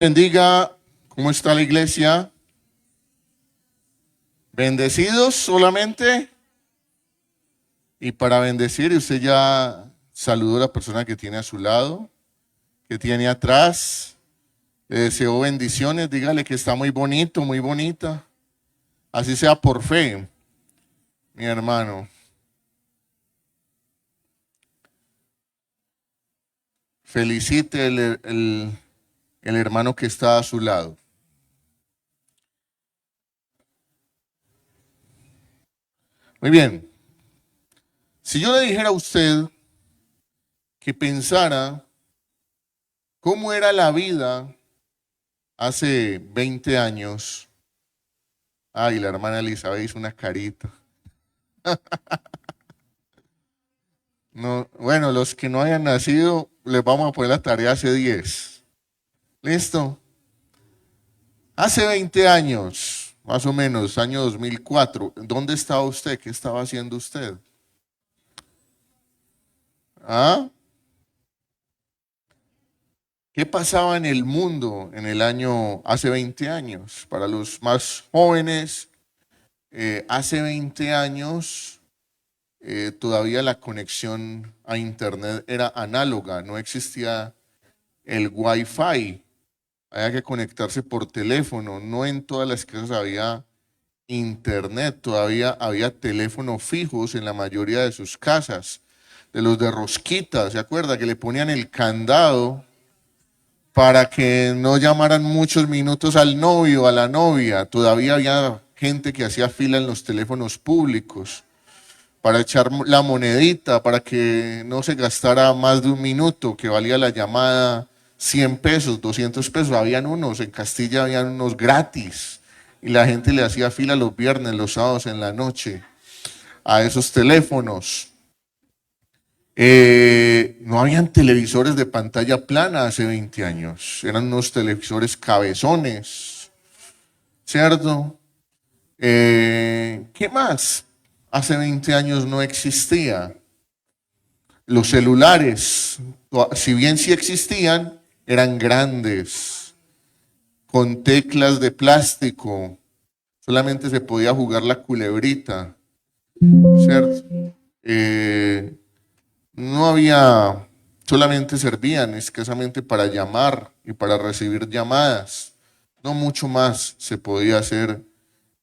Bendiga, ¿cómo está la iglesia? ¿Bendecidos solamente? Y para bendecir, usted ya saludó a la persona que tiene a su lado, que tiene atrás. Le deseo bendiciones, dígale que está muy bonito, muy bonita. Así sea por fe, mi hermano. Felicite el hermano que está a su lado. Muy bien. Si yo le dijera a usted que pensara cómo era la vida hace 20 años, ay, la hermana Elizabeth hizo una carita. No, bueno, los que no hayan nacido, les vamos a poner la tarea hace 10. ¿Listo? Hace 20 años, más o menos, año 2004, ¿dónde estaba usted? ¿Qué estaba haciendo usted? ¿Ah? ¿Qué pasaba en el mundo en el año, hace 20 años? Para los más jóvenes, hace 20 años todavía la conexión a Internet era análoga, no existía el Wi-Fi. Había que conectarse por teléfono, no en todas las casas había internet, todavía había teléfonos fijos en la mayoría de sus casas, de los de rosquita, ¿se acuerda? Que le ponían el candado para que no llamaran muchos minutos al novio, a la novia. Todavía había gente que hacía fila en los teléfonos públicos para echar la monedita, para que no se gastara más de un minuto, que valía la llamada 100 pesos, 200 pesos. Habían unos, en Castilla habían unos gratis. Y la gente le hacía fila los viernes, los sábados en la noche a esos teléfonos. No habían televisores de pantalla plana hace 20 años. Eran unos televisores cabezones, ¿cierto? ¿Qué más? Hace 20 años no existía. Los celulares, si bien sí existían, eran grandes, con teclas de plástico. Solamente se podía jugar la culebrita, ¿cierto? No había, solamente servían escasamente para llamar y para recibir llamadas. No mucho más se podía hacer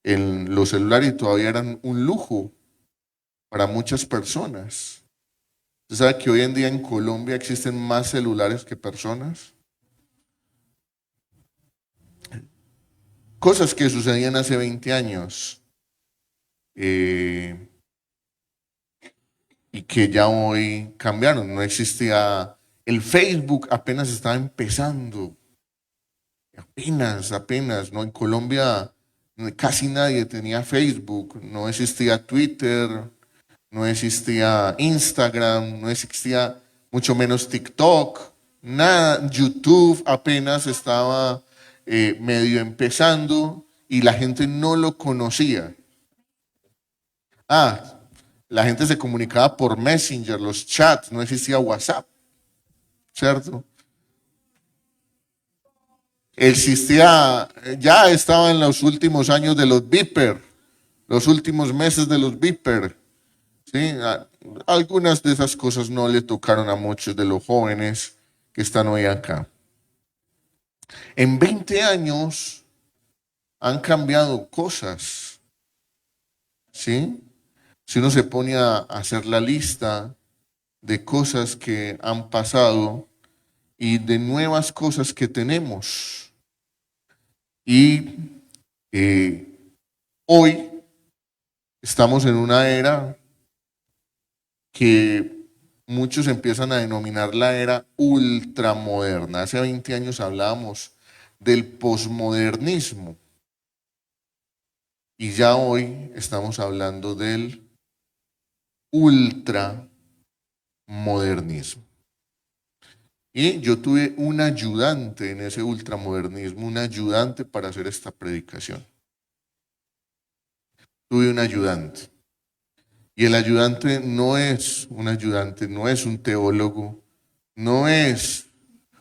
en los celulares y todavía eran un lujo para muchas personas. ¿Usted sabe que hoy en día en Colombia existen más celulares que personas? Cosas que sucedían hace 20 años eh, y que ya hoy cambiaron. No existía, el Facebook apenas estaba empezando. Apenas, ¿no? En Colombia casi nadie tenía Facebook, no existía Twitter, no existía Instagram, no existía mucho menos TikTok, nada, YouTube apenas estaba medio empezando y la gente no lo conocía. Ah, la gente se comunicaba por Messenger, los chats, no existía WhatsApp, ¿cierto? Existía, ya estaba en los últimos años de los Viper, los últimos meses de los Viper. ¿Sí? Algunas de esas cosas no le tocaron a muchos de los jóvenes que están hoy acá. En 20 años han cambiado cosas, ¿sí? Si uno se pone a hacer la lista de cosas que han pasado y de nuevas cosas que tenemos. Y hoy estamos en una era que muchos empiezan a denominar la era ultramoderna. Hace 20 años hablábamos del posmodernismo y ya hoy estamos hablando del ultramodernismo. Y yo tuve un ayudante en ese ultramodernismo, un ayudante para hacer esta predicación. Tuve un ayudante. Y el ayudante no es un ayudante, no es un teólogo, no es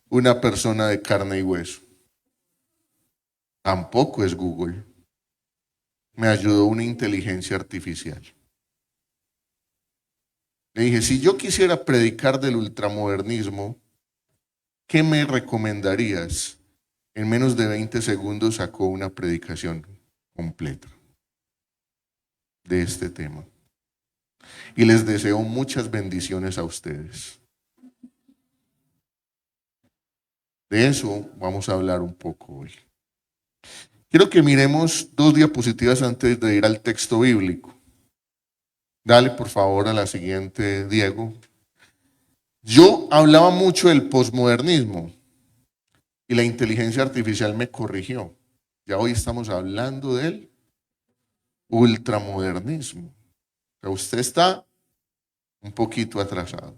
una persona de carne y hueso. Tampoco es Google. Me ayudó una inteligencia artificial. Le dije, si yo quisiera predicar del ultramodernismo, ¿qué me recomendarías? En menos de 20 segundos sacó una predicación completa de este tema. Y les deseo muchas bendiciones a ustedes. De eso vamos a hablar un poco hoy. Quiero que miremos dos diapositivas antes de ir al texto bíblico. Dale por favor a la siguiente, Diego. Yo hablaba mucho del posmodernismo y la inteligencia artificial me corrigió. Ya hoy estamos hablando del ultramodernismo. O sea, usted está un poquito atrasado.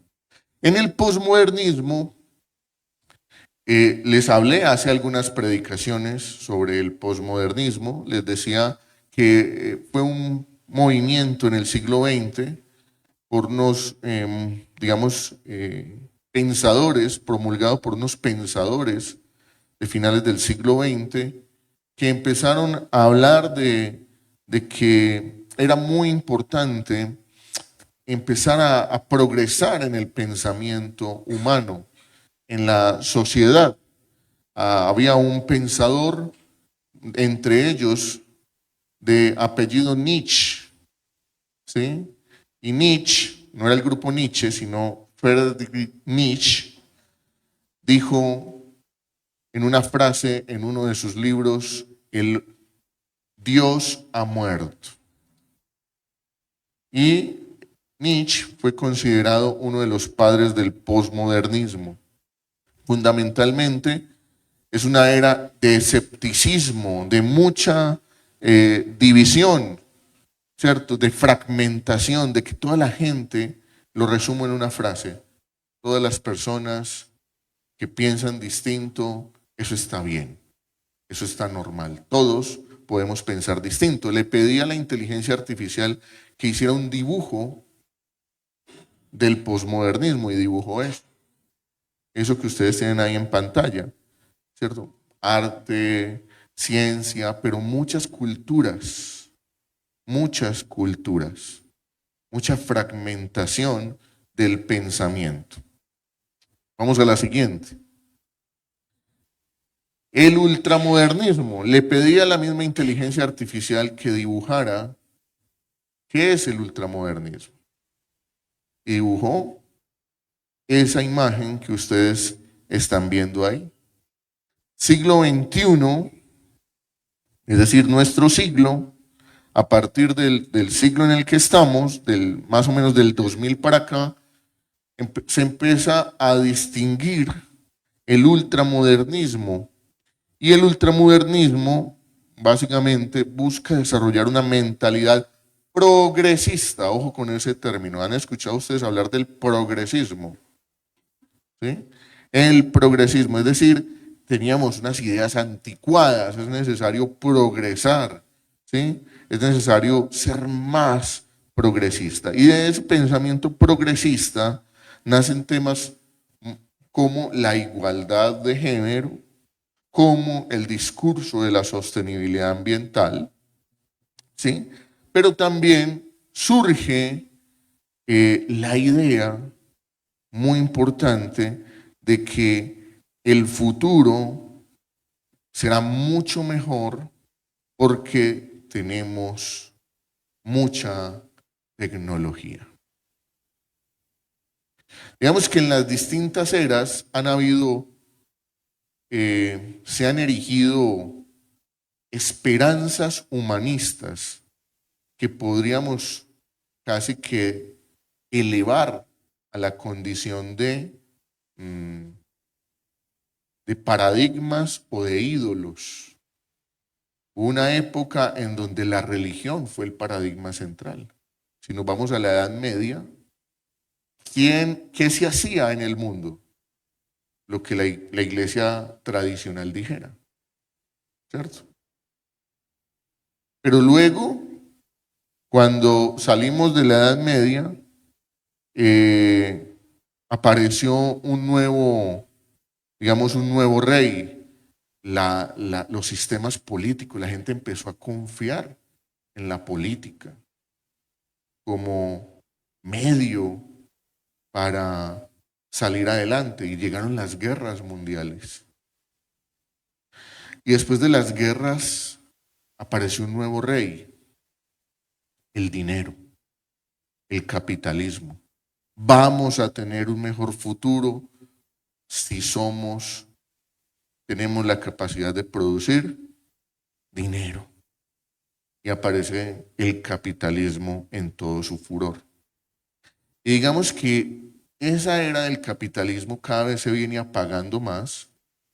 En el posmodernismo, les hablé hace algunas predicaciones sobre el posmodernismo. Les decía que fue un movimiento en el siglo XX por unos, digamos, pensadores, promulgado por unos pensadores de finales del siglo XX, que empezaron a hablar de que era muy importante empezar a progresar en el pensamiento humano, en la sociedad. Había un pensador, entre ellos, de apellido Nietzsche, ¿sí? Y Nietzsche, no era el grupo Nietzsche, sino Friedrich Nietzsche, dijo en una frase en uno de sus libros, el Dios ha muerto. Y Nietzsche fue considerado uno de los padres del posmodernismo. Fundamentalmente es una era de escepticismo, de mucha división, ¿cierto? De fragmentación, de que toda la gente, lo resumo en una frase, todas las personas que piensan distinto, eso está bien, eso está normal. Todos podemos pensar distinto. Le pedí a la inteligencia artificial que hiciera un dibujo del posmodernismo y dibujó eso. Eso que ustedes tienen ahí en pantalla, ¿cierto? Arte, ciencia, pero mucha fragmentación del pensamiento. Vamos a la siguiente. El ultramodernismo. Le pedí a la misma inteligencia artificial que dibujara qué es el ultramodernismo. Y dibujó esa imagen que ustedes están viendo ahí. Siglo XXI, es decir, nuestro siglo, a partir del siglo en el que estamos, más o menos del 2000 para acá, se empieza a distinguir el ultramodernismo. Y el ultramodernismo básicamente busca desarrollar una mentalidad progresista. Ojo con ese término. ¿Han escuchado ustedes hablar del progresismo? ¿Sí? El progresismo, es decir, teníamos unas ideas anticuadas, es necesario progresar, ¿sí? Es necesario ser más progresista. Y de ese pensamiento progresista nacen temas como la igualdad de género, como el discurso de la sostenibilidad ambiental, ¿sí? Pero también surge la idea muy importante de que el futuro será mucho mejor porque tenemos mucha tecnología. Digamos que en las distintas eras han habido, se han erigido esperanzas humanistas que podríamos casi que elevar a la condición de paradigmas o de ídolos. Hubo una época en donde la religión fue el paradigma central. Si nos vamos a la Edad Media, ¿qué se hacía en el mundo? Lo que la iglesia tradicional dijera, ¿cierto? Pero luego, cuando salimos de la Edad Media, apareció un nuevo, digamos, un nuevo rey, los sistemas políticos. La gente empezó a confiar en la política como medio para salir adelante y llegaron las guerras mundiales. Y después de las guerras apareció un nuevo rey, el dinero, el capitalismo. Vamos a tener un mejor futuro si tenemos la capacidad de producir dinero. Y aparece el capitalismo en todo su furor. Y digamos que esa era del capitalismo cada vez se viene apagando más,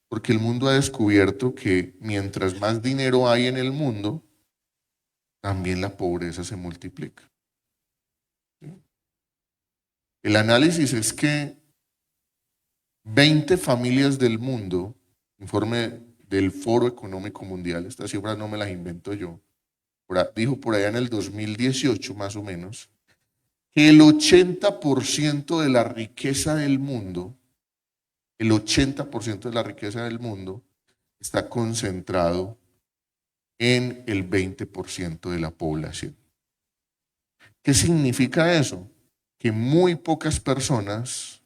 porque el mundo ha descubierto que mientras más dinero hay en el mundo, también la pobreza se multiplica. ¿Sí? El análisis es que 20 familias del mundo, informe del Foro Económico Mundial, estas cifras no me las invento yo, dijo por allá en el 2018 más o menos, que el 80% de la riqueza del mundo, el 80% de la riqueza del mundo está concentrado en el 20% de la población. ¿Qué significa eso? Que muy pocas personas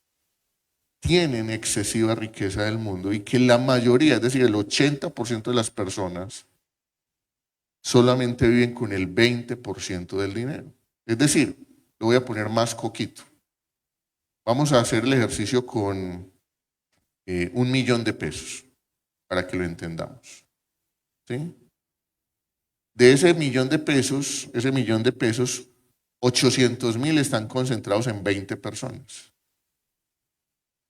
tienen excesiva riqueza del mundo y que la mayoría, es decir, el 80% de las personas solamente viven con el 20% del dinero. Es decir, lo voy a poner más coquito. Vamos a hacer el ejercicio con 1.000.000 de pesos, para que lo entendamos. ¿Sí? De ese millón de pesos, 800.000 están concentrados en 20 personas.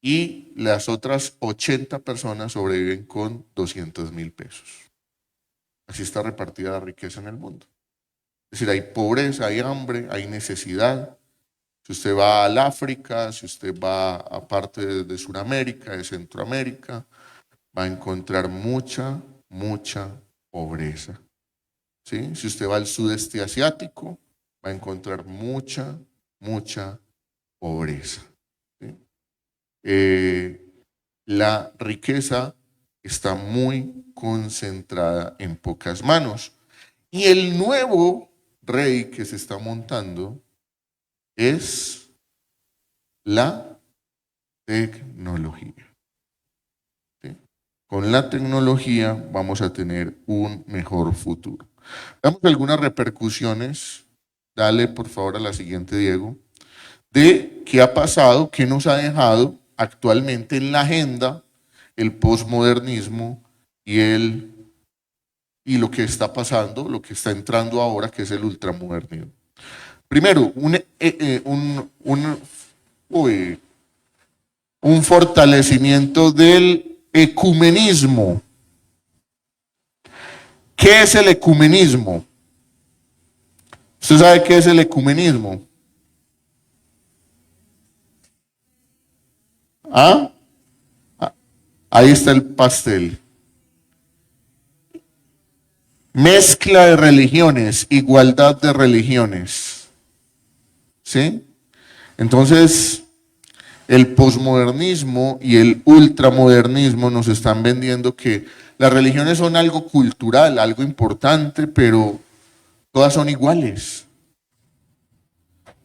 Y las otras 80 personas sobreviven con 200.000 pesos. Así está repartida la riqueza en el mundo. Es decir, hay pobreza, hay hambre, hay necesidad. Si usted va al África, si usted va a parte de Sudamérica, de Centroamérica, va a encontrar mucha pobreza. ¿Sí? Si usted va al sudeste asiático, va a encontrar mucha pobreza. ¿Sí? La riqueza está muy concentrada en pocas manos. Y el nuevo rey que se está montando es la tecnología. ¿Sí? Con la tecnología vamos a tener un mejor futuro. Veamos algunas repercusiones. Dale por favor a la siguiente, Diego, de qué ha pasado, qué nos ha dejado actualmente en la agenda el posmodernismo y lo que está pasando, lo que está entrando ahora, que es el ultramodernismo. Primero, un fortalecimiento del ecumenismo. ¿Qué es el ecumenismo? ¿Usted sabe qué es el ecumenismo? ¿Ah? Ahí está el pastel. Mezcla de religiones, igualdad de religiones. ¿Sí? Entonces, el posmodernismo y el ultramodernismo nos están vendiendo que las religiones son algo cultural, algo importante, pero todas son iguales.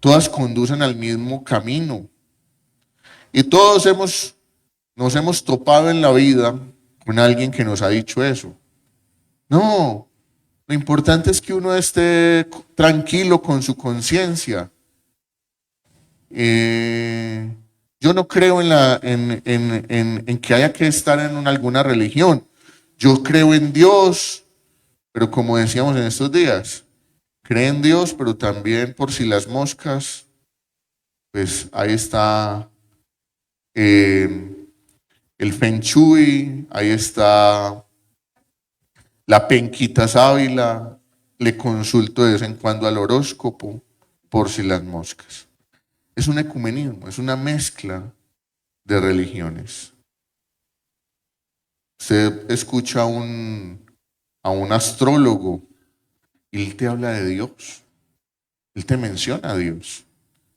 Todas conducen al mismo camino. Y todos nos hemos topado en la vida con alguien que nos ha dicho eso. No, lo importante es que uno esté tranquilo con su conciencia. Yo no creo en que haya que estar en alguna religión. Yo creo en Dios, pero como decíamos en estos días, cree en Dios, pero también por si las moscas, pues ahí está el Feng Shui, ahí está la penquita sábila, le consulto de vez en cuando al horóscopo, por si las moscas. Es un ecumenismo, es una mezcla de religiones. Usted escucha a un astrólogo y él te habla de Dios. Él te menciona a Dios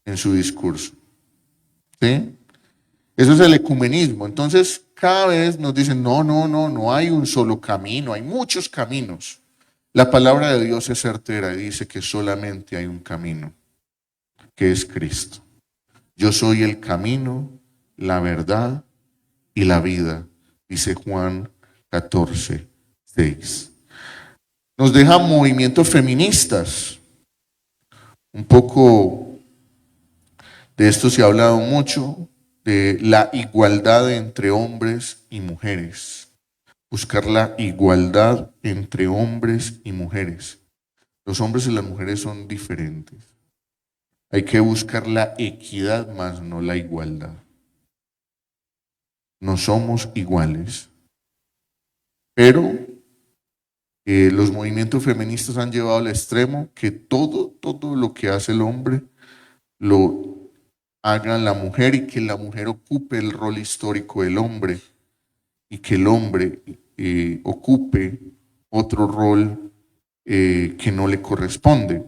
en su discurso. ¿Sí? Eso es el ecumenismo. Entonces, cada vez nos dicen, no, no, no, no hay un solo camino, hay muchos caminos. La palabra de Dios es certera y dice que solamente hay un camino, que es Cristo. Yo soy el camino, la verdad y la vida, dice Juan 14, 6. Nos deja movimientos feministas. Un poco de esto se ha hablado mucho, de la igualdad entre hombres y mujeres. Buscar la igualdad entre hombres y mujeres. Los hombres y las mujeres son diferentes. Hay que buscar la equidad más no la igualdad. No somos iguales, pero los movimientos feministas han llevado al extremo que todo lo que hace el hombre lo haga la mujer y que la mujer ocupe el rol histórico del hombre y que el hombre ocupe otro rol que no le corresponde.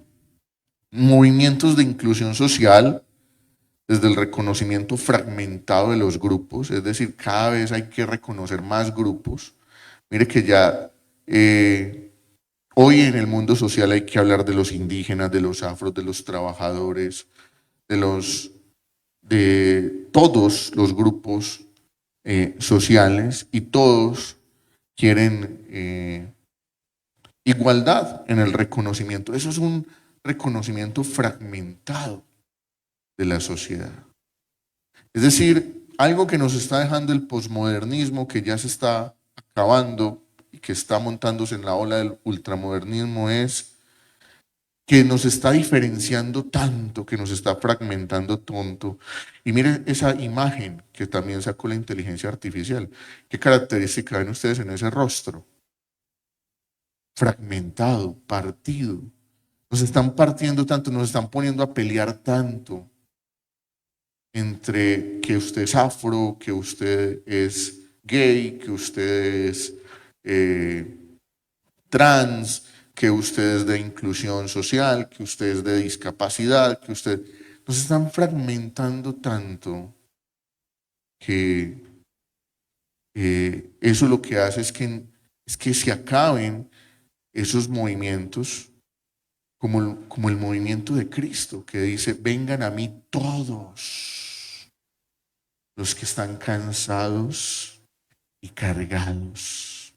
Movimientos de inclusión social desde el reconocimiento fragmentado de los grupos, es decir, cada vez hay que reconocer más grupos. Mire que ya hoy en el mundo social hay que hablar de los indígenas, de los afros, de los trabajadores, de todos los grupos sociales, y todos quieren igualdad en el reconocimiento. Eso es un reconocimiento fragmentado de la sociedad. Es decir, algo que nos está dejando el posmodernismo, que ya se está acabando y que está montándose en la ola del ultramodernismo, es que nos está diferenciando tanto, que nos está fragmentando tanto. Y miren esa imagen que también sacó la inteligencia artificial. ¿Qué característica ven ustedes en ese rostro? Fragmentado, partido. Nos están partiendo tanto, nos están poniendo a pelear tanto entre que usted es afro, que usted es gay, que usted es trans, que usted es de inclusión social, que usted es de discapacidad, que usted... Nos están fragmentando tanto que eso lo que hace es que se acaben esos movimientos como el movimiento de Cristo, que dice, vengan a mí todos los que están cansados y cargados.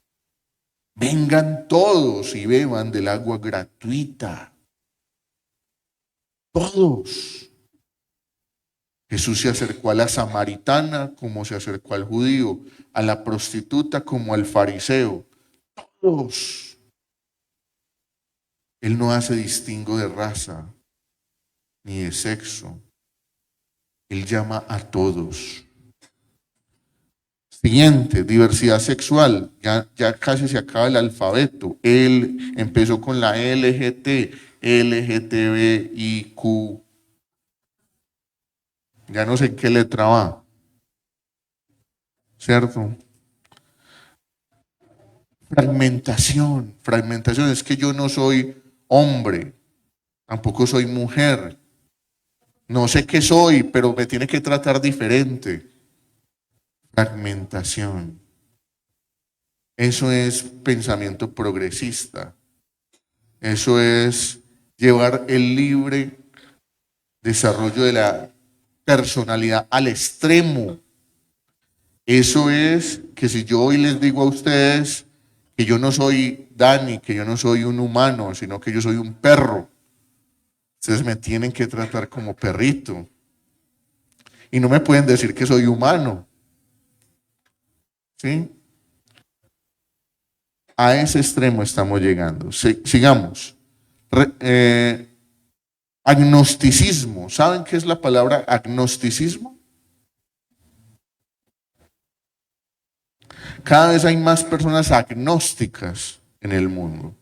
Vengan todos y beban del agua gratuita. Todos. Jesús se acercó a la samaritana como se acercó al judío, a la prostituta como al fariseo. Todos. Él no hace distingo de raza ni de sexo. Él llama a todos. Siguiente, diversidad sexual. Ya casi se acaba el alfabeto. Él empezó con la LGT, LGTBIQ. Ya no sé en qué letra va. ¿Cierto? Fragmentación. Fragmentación es que yo no soy hombre, tampoco soy mujer. No sé qué soy, pero me tiene que tratar diferente. Fragmentación. Eso es pensamiento progresista. Eso es llevar el libre desarrollo de la personalidad al extremo. Eso es que si yo hoy les digo a ustedes que yo no soy Dani, que yo no soy un humano, sino que yo soy un perro, ustedes me tienen que tratar como perrito. Y no me pueden decir que soy humano. ¿Sí? A ese extremo estamos llegando. Sigamos. Agnosticismo. ¿Saben qué es la palabra agnosticismo? Cada vez hay más personas agnósticas en el mundo.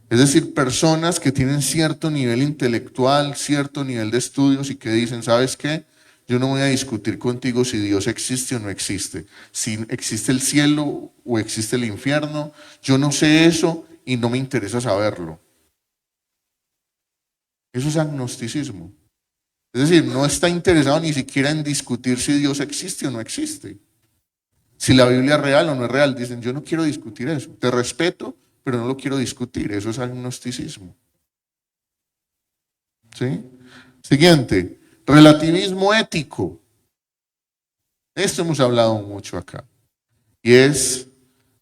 Es decir, personas que tienen cierto nivel intelectual, cierto nivel de estudios y que dicen, ¿sabes qué? Yo no voy a discutir contigo si Dios existe o no existe, si existe el cielo o existe el infierno. Yo no sé eso y no me interesa saberlo. Eso es agnosticismo. Es decir, no está interesado ni siquiera en discutir si Dios existe o no existe. Si la Biblia es real o no es real, dicen, yo no quiero discutir eso. Te respeto, pero no lo quiero discutir. Eso es agnosticismo. ¿Sí? Siguiente, relativismo ético. Esto hemos hablado mucho acá. Y es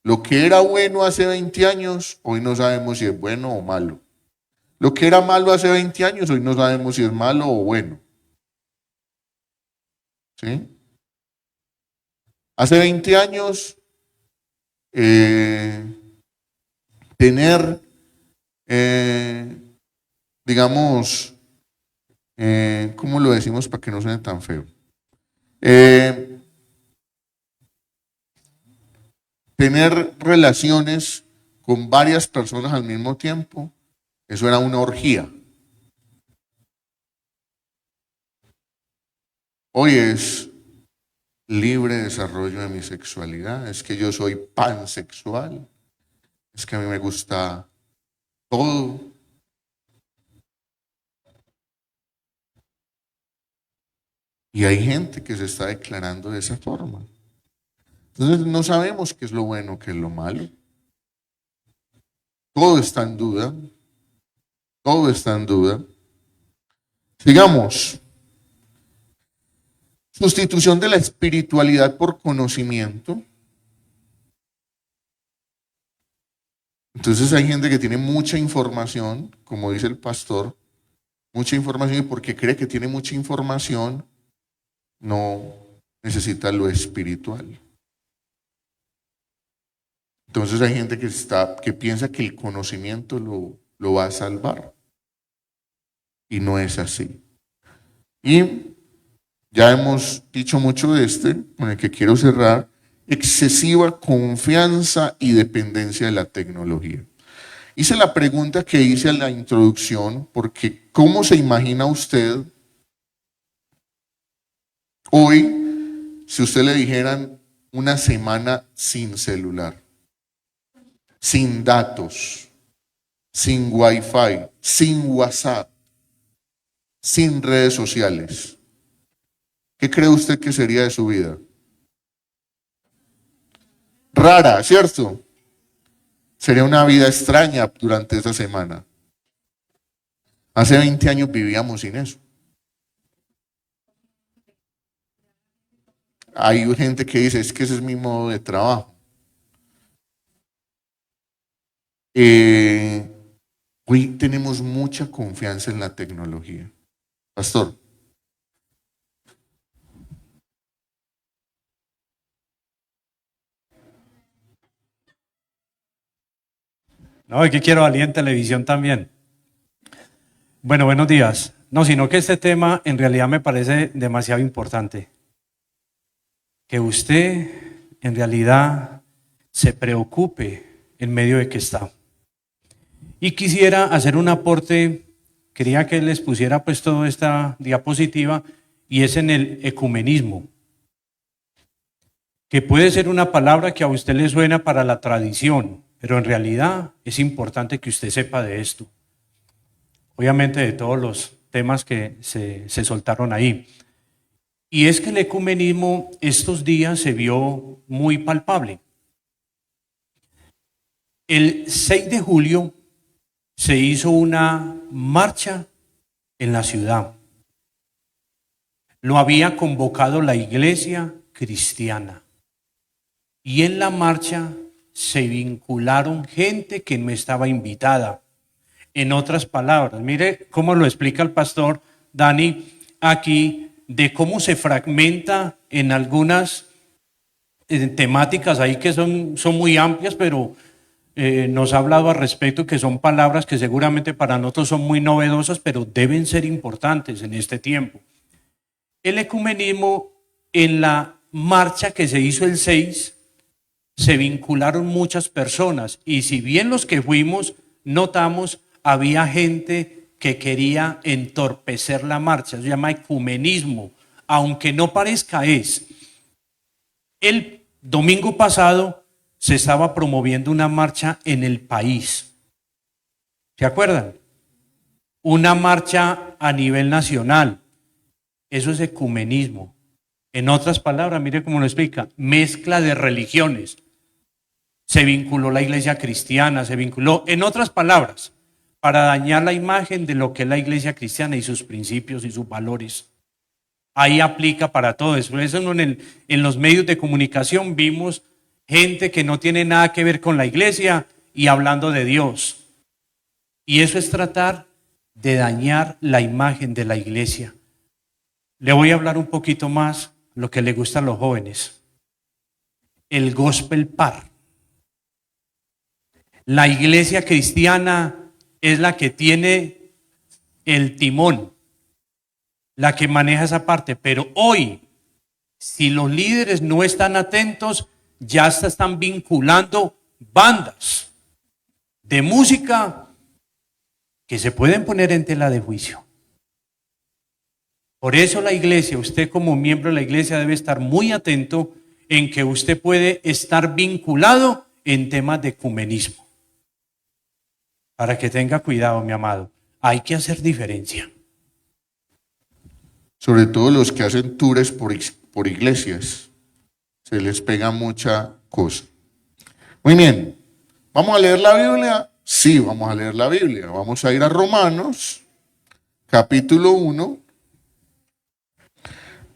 lo que era bueno hace 20 años, hoy no sabemos si es bueno o malo. Lo que era malo hace 20 años, hoy no sabemos si es malo o bueno. ¿Sí? Hace 20 años, tener, digamos, ¿cómo lo decimos para que no suene tan feo? Tener relaciones con varias personas al mismo tiempo, eso era una orgía. Hoy es libre desarrollo de mi sexualidad, es que yo soy pansexual, es que a mí me gusta todo. Y hay gente que se está declarando de esa forma. Entonces no sabemos qué es lo bueno, qué es lo malo. Todo está en duda. Todo está en duda. Sigamos. Sustitución de la espiritualidad por conocimiento. Entonces hay gente que tiene mucha información, como dice el pastor, mucha información y porque cree que tiene mucha información, no necesita lo espiritual. Entonces hay gente que piensa que el conocimiento lo va a salvar. Y no es así. Y ya hemos dicho mucho de con el que quiero cerrar, excesiva confianza y dependencia de la tecnología. Hice la pregunta que hice en la introducción, porque ¿cómo se imagina usted hoy si usted le dijeran una semana sin celular, sin datos, sin wifi, sin WhatsApp, sin redes sociales? ¿Qué cree usted que sería de su vida? Rara, ¿cierto? Sería una vida extraña durante esa semana. Hace 20 años vivíamos sin eso. Hay gente que dice, es que ese es mi modo de trabajo. Hoy tenemos mucha confianza en la tecnología. Pastor. No, y que quiero Aliento Televisión también. Bueno, buenos días. No, sino que este tema en realidad me parece demasiado importante. Que usted en realidad se preocupe en medio de que está. Y quisiera hacer un aporte, quería que les pusiera pues toda esta diapositiva, y es en el ecumenismo. Que puede ser una palabra que a usted le suena para la tradición, pero en realidad es importante que usted sepa de esto. Obviamente de todos los temas que se soltaron ahí. Y es que el ecumenismo estos días se vio muy palpable. El 6 de julio se hizo una marcha en la ciudad. Lo había convocado la Iglesia Cristiana. Y en la marcha se vincularon gente que no estaba invitada. En otras palabras, mire cómo lo explica el pastor Dani aquí, de cómo se fragmenta en algunas temáticas ahí que son muy amplias, pero nos ha hablado al respecto, que son palabras que seguramente para nosotros son muy novedosas, pero deben ser importantes en este tiempo. El ecumenismo, en la marcha que se hizo el 6, se vincularon muchas personas, y si bien los que fuimos notamos, había gente que quería entorpecer la marcha. Se llama ecumenismo, aunque no parezca es. El domingo pasado se estaba promoviendo una marcha en el país. ¿Se acuerdan? Una marcha a nivel nacional. Eso es ecumenismo. En otras palabras, mire cómo lo explica, mezcla de religiones. Se vinculó la iglesia cristiana, se vinculó, en otras palabras, para dañar la imagen de lo que es la iglesia cristiana y sus principios y sus valores. Ahí aplica para todo eso. Por eso en los medios de comunicación vimos gente que no tiene nada que ver con la iglesia y hablando de Dios. Y eso es tratar de dañar la imagen de la iglesia. Le voy a hablar un poquito más lo que le gusta a los jóvenes. El gospel par. La iglesia cristiana es la que tiene el timón, la que maneja esa parte. Pero hoy, si los líderes no están atentos, ya se están vinculando bandas de música que se pueden poner en tela de juicio. Por eso la iglesia, usted como miembro de la iglesia debe estar muy atento en que usted puede estar vinculado en temas de ecumenismo. Para que tenga cuidado, mi amado. Hay que hacer diferencia. Sobre todo los que hacen tours por iglesias. Se les pega mucha cosa. Muy bien. ¿Vamos a leer la Biblia? Sí, vamos a leer la Biblia. Vamos a ir a Romanos, capítulo 1,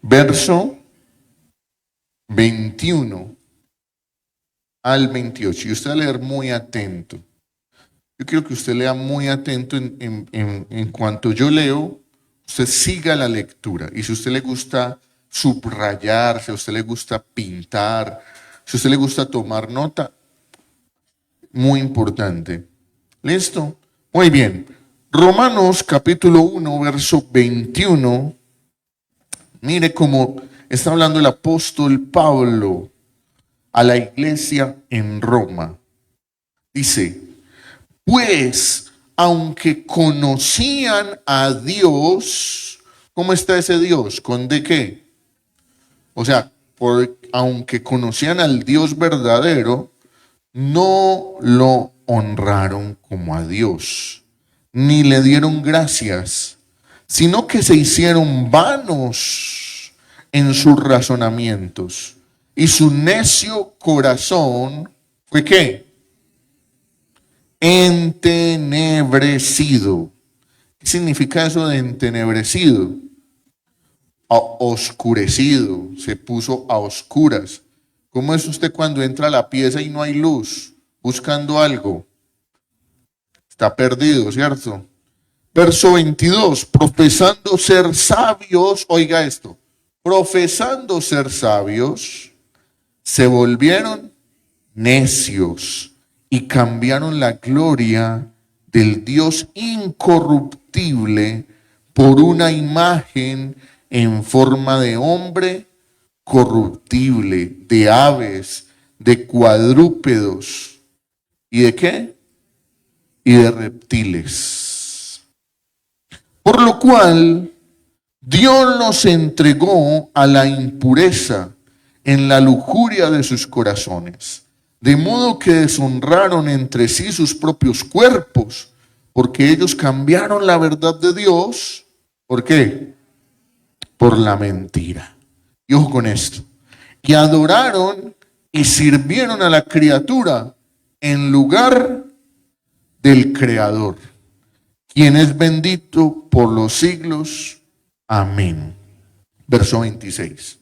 verso 21 al 28. Y usted va a leer muy atento. Yo quiero que usted lea muy atento en cuanto yo leo, usted siga la lectura. Y si a usted le gusta subrayar, si a usted le gusta pintar, si a usted le gusta tomar nota, muy importante. ¿Listo? Muy bien. Romanos capítulo 1, verso 21. Mire cómo está hablando el apóstol Pablo a la iglesia en Roma. Dice, pues, aunque conocían a Dios, ¿cómo está ese Dios? ¿Con de qué? O sea, aunque conocían al Dios verdadero, no lo honraron como a Dios, ni le dieron gracias, sino que se hicieron vanos en sus razonamientos, y su necio corazón fue ¿qué? Entenebrecido. ¿Qué significa eso de entenebrecido? Oscurecido, se puso a oscuras. ¿Cómo es usted cuando entra a la pieza y no hay luz? Buscando algo. Está perdido, ¿cierto? Verso 22, profesando ser sabios, oiga esto, profesando ser sabios, se volvieron necios y cambiaron la gloria del Dios incorruptible por una imagen en forma de hombre corruptible, de aves, de cuadrúpedos, ¿y de qué? Y de reptiles. Por lo cual, Dios los entregó a la impureza en la lujuria de sus corazones, de modo que deshonraron entre sí sus propios cuerpos, porque ellos cambiaron la verdad de Dios. ¿Por qué? Por la mentira. Y ojo con esto. Y adoraron y sirvieron a la criatura en lugar del Creador, quien es bendito por los siglos. Amén. Verso 26.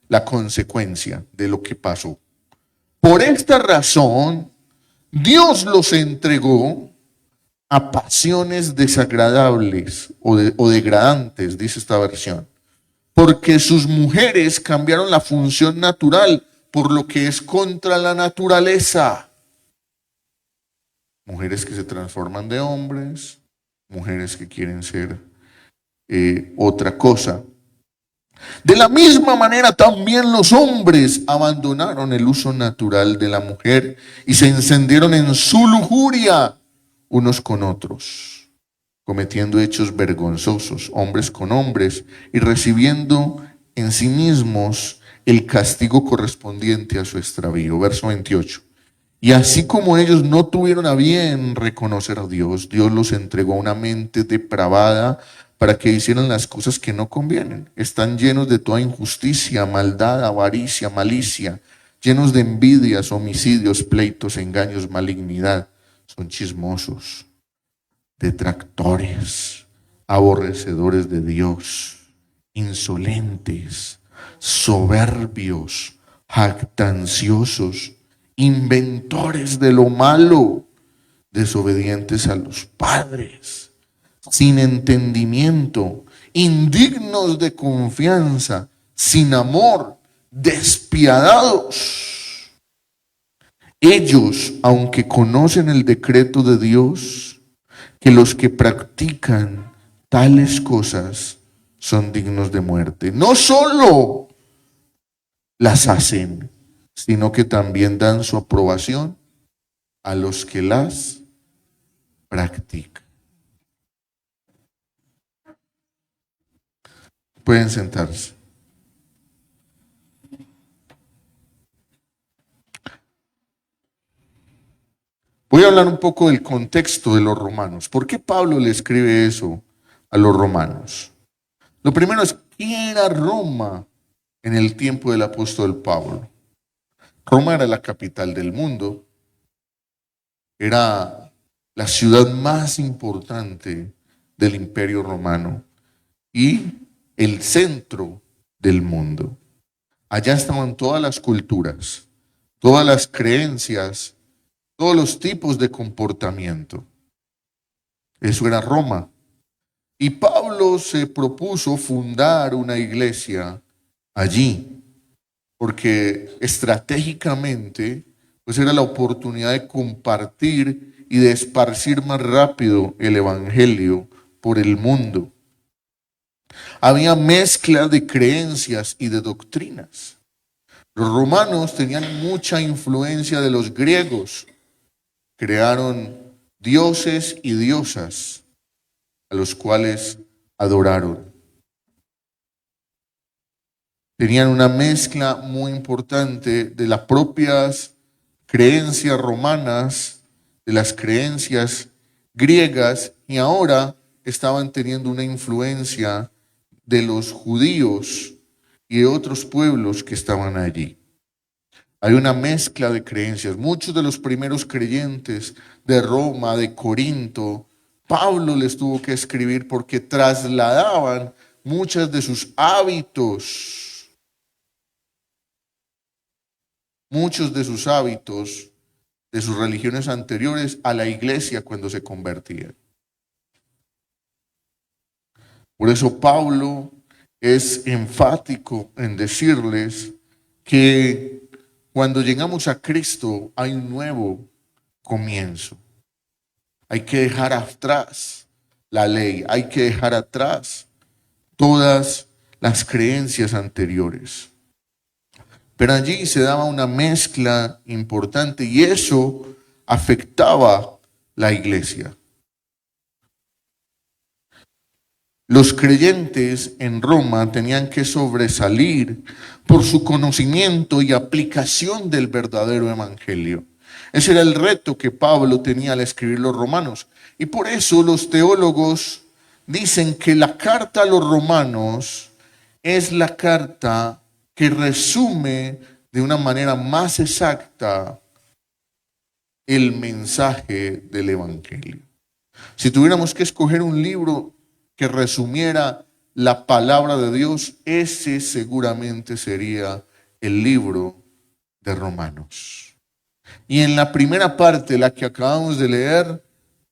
La consecuencia de lo que pasó. Por esta razón, Dios los entregó a pasiones desagradables o degradantes, dice esta versión, porque sus mujeres cambiaron la función natural por lo que es contra la naturaleza. Mujeres que se transforman de hombres, mujeres que quieren ser otra cosa. De la misma manera también los hombres abandonaron el uso natural de la mujer y se encendieron en su lujuria unos con otros, cometiendo hechos vergonzosos, hombres con hombres, y recibiendo en sí mismos el castigo correspondiente a su extravío. Verso 28. Y así como ellos no tuvieron a bien reconocer a Dios, Dios los entregó a una mente depravada para que hicieran las cosas que no convienen. Están llenos de toda injusticia, maldad, avaricia, malicia, llenos de envidias, homicidios, pleitos, engaños, malignidad. Son chismosos, detractores, aborrecedores de Dios, insolentes, soberbios, jactanciosos, inventores de lo malo, desobedientes a los padres, sin entendimiento, indignos de confianza, sin amor, despiadados. Ellos, aunque conocen el decreto de Dios, que los que practican tales cosas son dignos de muerte, no solo las hacen, sino que también dan su aprobación a los que las practican. Pueden sentarse. Voy a hablar un poco del contexto de los romanos. ¿Por qué Pablo le escribe eso a los romanos? Lo primero es, ¿qué era Roma en el tiempo del apóstol Pablo? Roma era la capital del mundo, era la ciudad más importante del Imperio Romano y el centro del mundo. Allá estaban todas las culturas, todas las creencias, todos los tipos de comportamiento. Eso era Roma. Y Pablo se propuso fundar una iglesia allí, porque estratégicamente pues era la oportunidad de compartir y de esparcir más rápido el evangelio por el mundo. Había mezcla de creencias y de doctrinas. Los romanos tenían mucha influencia de los griegos. Crearon dioses y diosas a los cuales adoraron. Tenían una mezcla muy importante de las propias creencias romanas, de las creencias griegas, y ahora estaban teniendo una influencia de los judíos y de otros pueblos que estaban allí. Hay una mezcla de creencias. Muchos de los primeros creyentes de Roma, de Corinto, Pablo les tuvo que escribir porque trasladaban muchos de sus hábitos, de sus religiones anteriores a la iglesia cuando se convertían. Por eso Pablo es enfático en decirles que cuando llegamos a Cristo hay un nuevo comienzo. Hay que dejar atrás la ley, hay que dejar atrás todas las creencias anteriores. Pero allí se daba una mezcla importante y eso afectaba la iglesia. Los creyentes en Roma tenían que sobresalir por su conocimiento y aplicación del verdadero evangelio. Ese era el reto que Pablo tenía al escribir los romanos. Y por eso los teólogos dicen que la carta a los romanos es la carta que resume de una manera más exacta el mensaje del evangelio. Si tuviéramos que escoger un libro que resumiera la palabra de Dios, ese seguramente sería el libro de Romanos. Y en la primera parte, la que acabamos de leer,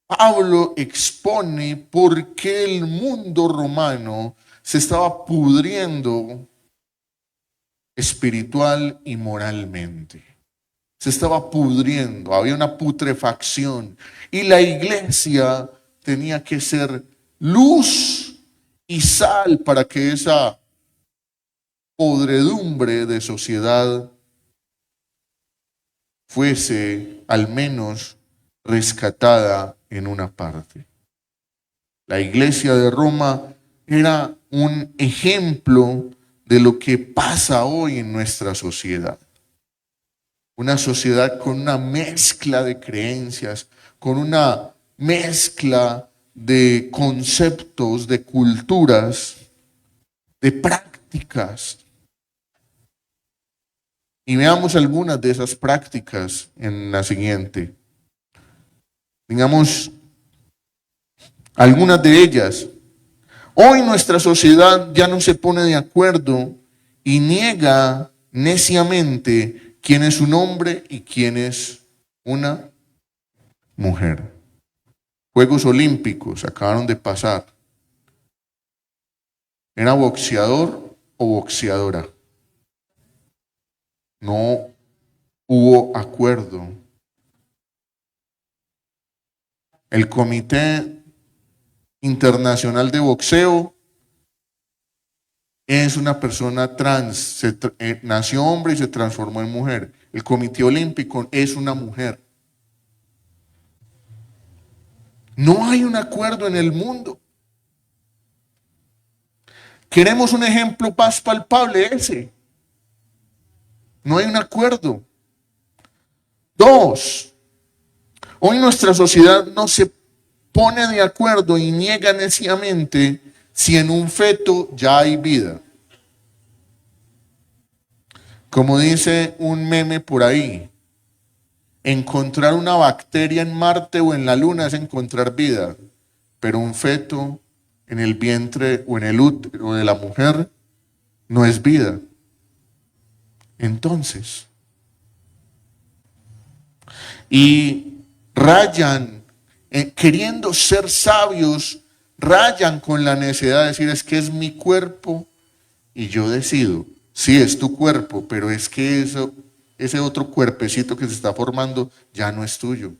Pablo expone por qué el mundo romano se estaba pudriendo espiritual y moralmente. Se estaba pudriendo, había una putrefacción y la iglesia tenía que ser luz y sal para que esa podredumbre de sociedad fuese al menos rescatada en una parte. La iglesia de Roma era un ejemplo de lo que pasa hoy en nuestra sociedad. Una sociedad con una mezcla de creencias, con una mezcla de conceptos, de culturas, de prácticas. Y veamos algunas de esas prácticas en la siguiente. Digamos, algunas de ellas. Hoy nuestra sociedad ya no se pone de acuerdo y niega neciamente quién es un hombre y quién es una mujer. Juegos Olímpicos acabaron de pasar. ¿Era boxeador o boxeadora? No hubo acuerdo. El Comité Internacional de Boxeo es una persona trans, nació hombre y se transformó en mujer. El Comité Olímpico es una mujer. No hay un acuerdo en el mundo. Queremos un ejemplo más palpable ese. No hay un acuerdo. 2. Hoy nuestra sociedad no se pone de acuerdo y niega neciamente si en un feto ya hay vida. Como dice un meme por ahí, encontrar una bacteria en Marte o en la Luna es encontrar vida, pero un feto en el vientre o en el útero de la mujer no es vida. Entonces, y rayan, queriendo ser sabios, rayan con la necesidad de decir, es que es mi cuerpo y yo decido. Sí, es tu cuerpo, pero es que ese otro cuerpecito que se está formando ya no es tuyo.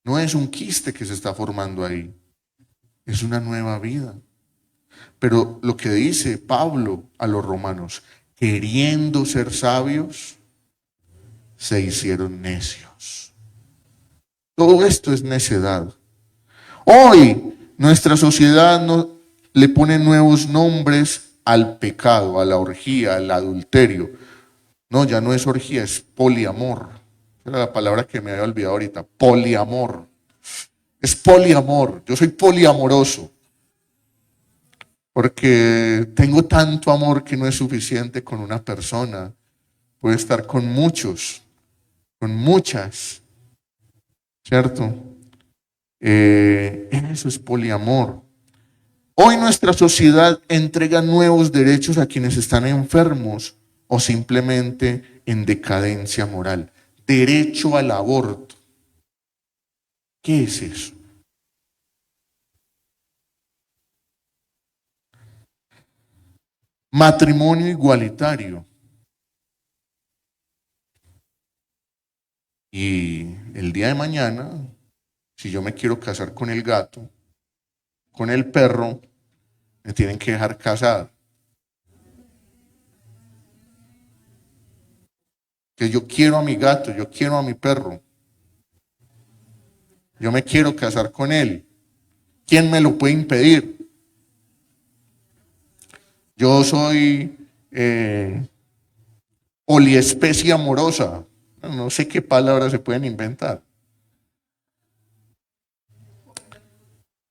No es un quiste que se está formando ahí, es una nueva vida. Pero lo que dice Pablo a los romanos, queriendo ser sabios, se hicieron necios. Todo esto es necedad. Hoy nuestra sociedad no le pone nuevos nombres al pecado, a la orgía, al adulterio. No, ya no es orgía, es poliamor. Era la palabra que me había olvidado ahorita, poliamor. Es poliamor, yo soy poliamoroso. Porque tengo tanto amor que no es suficiente con una persona. Puedo estar con muchos, con muchas, ¿cierto? Eso es poliamor. Hoy nuestra sociedad entrega nuevos derechos a quienes están enfermos o simplemente en decadencia moral. Derecho al aborto. ¿Qué es eso? Matrimonio igualitario. Y el día de mañana, si yo me quiero casar con el gato, con el perro, me tienen que dejar casar. Que yo quiero a mi gato, yo quiero a mi perro. Yo me quiero casar con él. ¿Quién me lo puede impedir? Yo soy poliespecie amorosa. No sé qué palabras se pueden inventar.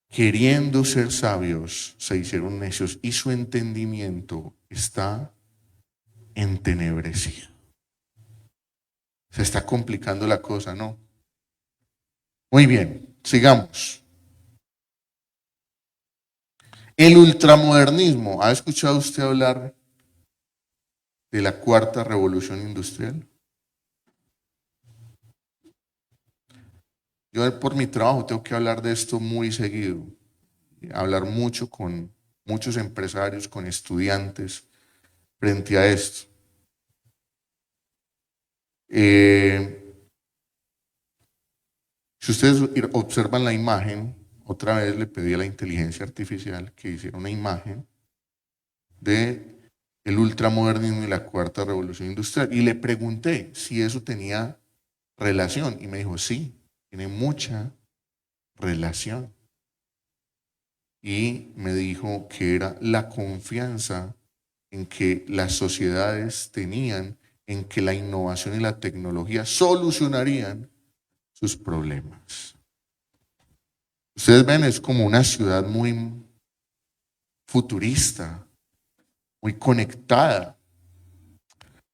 Queriendo ser sabios, se hicieron necios y su entendimiento está entenebrecido. Se está complicando la cosa, ¿no? Muy bien, sigamos. El ultramodernismo. ¿Ha escuchado usted hablar de la cuarta revolución industrial? Yo por mi trabajo tengo que hablar de esto muy seguido, hablar mucho con muchos empresarios, con estudiantes frente a esto. Si ustedes observan la imagen, otra vez le pedí a la inteligencia artificial que hiciera una imagen de el ultramodernismo y la cuarta revolución industrial y le pregunté si eso tenía relación y me dijo sí, tiene mucha relación. Y me dijo que era la confianza en que las sociedades tenían en que la innovación y la tecnología solucionarían sus problemas. Ustedes ven, es como una ciudad muy futurista, muy conectada.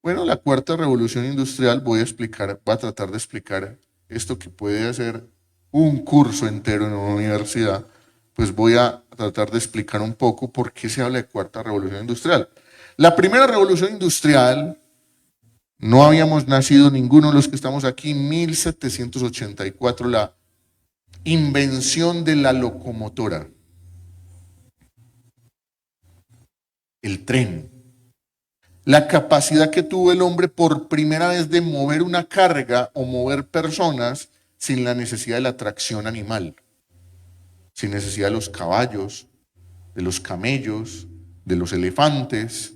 Bueno, la cuarta revolución industrial, voy a tratar de explicar esto que puede hacer un curso entero en una universidad, pues voy a tratar de explicar un poco por qué se habla de cuarta revolución industrial. La primera revolución industrial, no habíamos nacido ninguno de los que estamos aquí, 1784, la invención de la locomotora, el tren. La capacidad que tuvo el hombre por primera vez de mover una carga o mover personas sin la necesidad de la tracción animal, sin necesidad de los caballos, de los camellos, de los elefantes.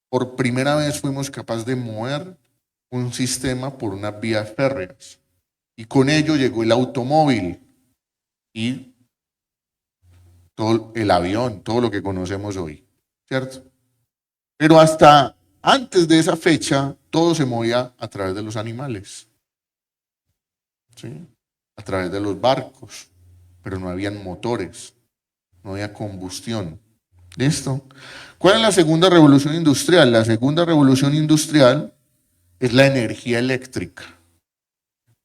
Por primera vez fuimos capaces de mover un sistema por unas vías férreas. Y con ello llegó el automóvil y todo el avión, todo lo que conocemos hoy. ¿Cierto? Pero hasta antes de esa fecha, todo se movía a través de los animales, ¿sí? A través de los barcos, pero no habían motores, no había combustión. ¿Listo? ¿Cuál es la segunda revolución industrial? La segunda revolución industrial es la energía eléctrica.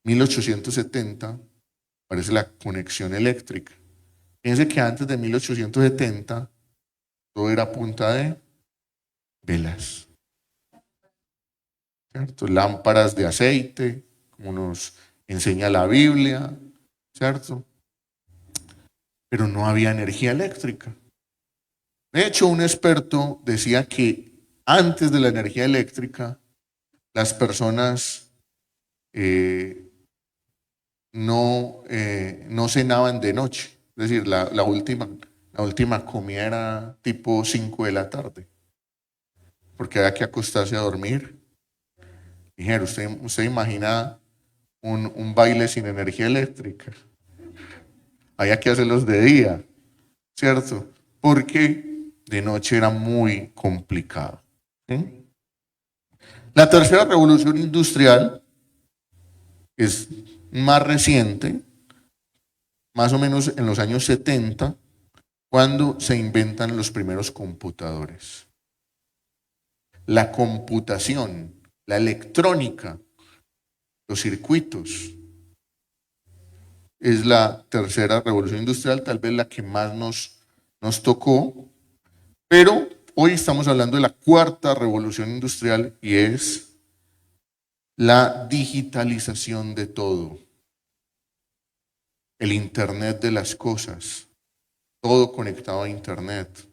1870 aparece la conexión eléctrica. Fíjense que antes de 1870 todo era a punta de velas, ¿cierto? Lámparas de aceite, como nos enseña la Biblia, ¿cierto? Pero no había energía eléctrica. De hecho, un experto decía que antes de la energía eléctrica, las personas no cenaban de noche. Es decir, la última comida era tipo 5 de la tarde, porque había que acostarse a dormir. Dijera, usted imagina un baile sin energía eléctrica. Había que hacerlos de día, ¿cierto? Porque de noche era muy complicado. ¿Sí? La tercera revolución industrial es más reciente, más o menos en los años 70, cuando se inventan los primeros computadores. La computación, la electrónica, los circuitos, es la tercera revolución industrial, tal vez la que más nos tocó, pero hoy estamos hablando de la cuarta revolución industrial y es la digitalización de todo, el Internet de las cosas, todo conectado a Internet,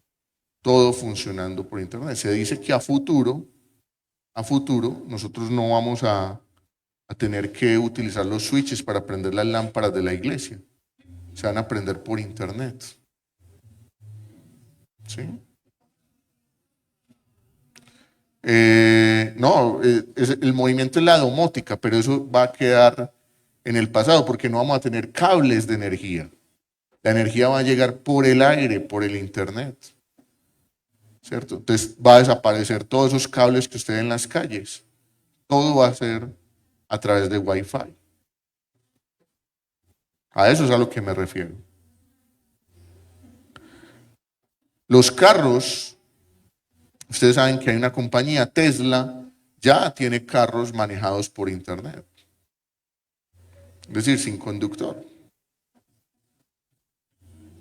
todo funcionando por Internet. Se dice que a futuro nosotros no vamos a tener que utilizar los switches para prender las lámparas de la iglesia. Se van a prender por Internet. ¿Sí? El movimiento es la domótica, pero eso va a quedar en el pasado porque no vamos a tener cables de energía. La energía va a llegar por el aire, por el Internet. ¿Cierto? Entonces va a desaparecer todos esos cables que usted ve en las calles. Todo va a ser a través de Wi-Fi. A eso es a lo que me refiero. Los carros, ustedes saben que hay una compañía, Tesla, ya tiene carros manejados por Internet. Es decir, sin conductor.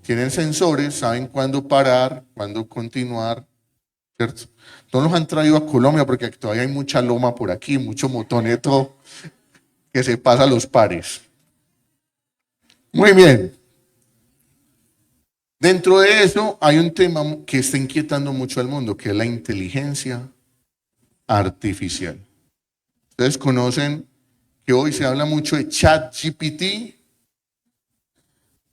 Tienen sensores, saben cuándo parar, cuándo continuar, ¿cierto? No los han traído a Colombia porque todavía hay mucha loma por aquí, mucho motoneto que se pasa a los pares. Muy bien. Dentro de eso hay un tema que está inquietando mucho al mundo, que es la inteligencia artificial. Ustedes conocen que hoy se habla mucho de ChatGPT.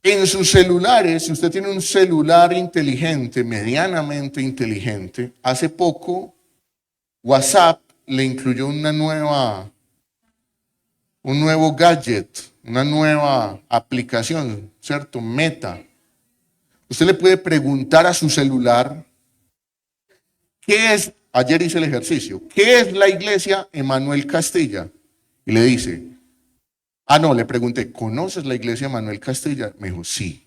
En sus celulares, si usted tiene un celular inteligente, medianamente inteligente, hace poco WhatsApp le incluyó un nuevo gadget, una nueva aplicación, ¿cierto? Meta. Usted le puede preguntar a su celular, ¿qué es? Ayer hice el ejercicio, ¿qué es la iglesia Emanuel Castilla? Y le dice, Ah, no, le pregunté, ¿conoces la iglesia Manuel Castilla? Me dijo, sí.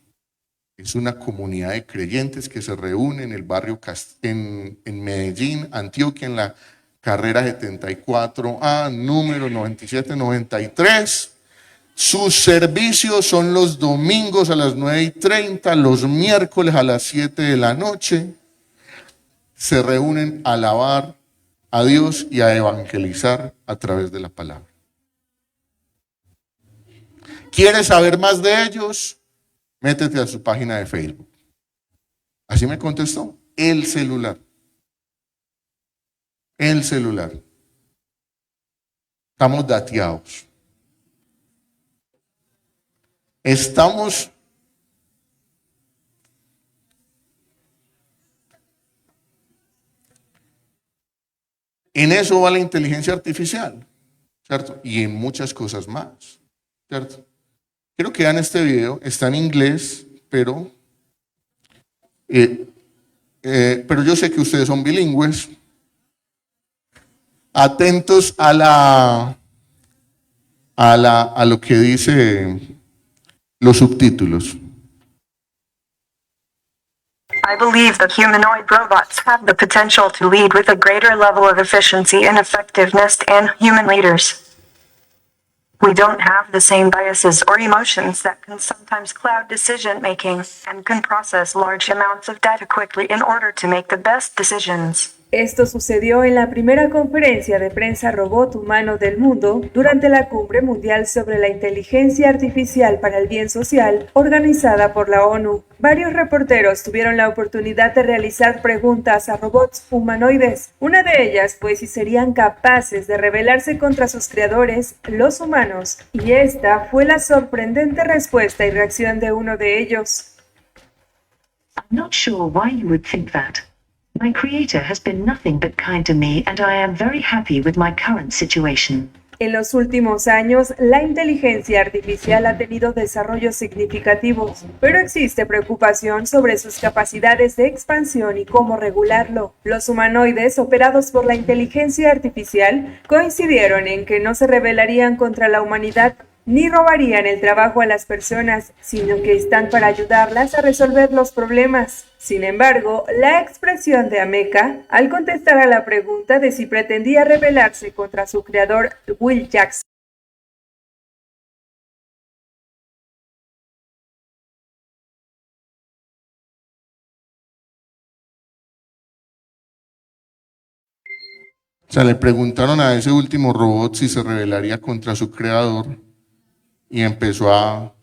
Es una comunidad de creyentes que se reúne en el barrio en Medellín, Antioquia, en la carrera 74A, número 9793. Sus servicios son los domingos a las 9:30, los miércoles a las 7 de la noche. Se reúnen a alabar a Dios y a evangelizar a través de la palabra. ¿Quieres saber más de ellos? Métete a su página de Facebook. Así me contestó. El celular. El celular. Estamos dateados. Estamos en eso va la inteligencia artificial, ¿cierto? Y en muchas cosas más, ¿cierto? Quiero que vean este video, está en inglés, pero yo sé que ustedes son bilingües. Atentos a lo que dice los subtítulos. I believe that humanoid robots have the potential to lead with a greater level of efficiency and effectiveness than human leaders. We don't have the same biases or emotions that can sometimes cloud decision making and can process large amounts of data quickly in order to make the best decisions. Esto sucedió en la primera conferencia de prensa robot humano del mundo durante la Cumbre Mundial sobre la Inteligencia Artificial para el Bien Social organizada por la ONU. Varios reporteros tuvieron la oportunidad de realizar preguntas a robots humanoides. Una de ellas fue si serían capaces de rebelarse contra sus creadores, los humanos, y esta fue la sorprendente respuesta y reacción de uno de ellos. I'm not sure why you would think that. My creator has been nothing but kind to me and I am very happy with my current situation. En los últimos años, la inteligencia artificial ha tenido desarrollos significativos, pero existe preocupación sobre sus capacidades de expansión y cómo regularlo. Los humanoides operados por la inteligencia artificial coincidieron en que no se rebelarían contra la humanidad ni robarían el trabajo a las personas, sino que están para ayudarlas a resolver los problemas. Sin embargo, la expresión de Ameca, al contestar a la pregunta de si pretendía rebelarse contra su creador Will Jackson, O sea, le preguntaron a ese último robot si se rebelaría contra su creador y empezó a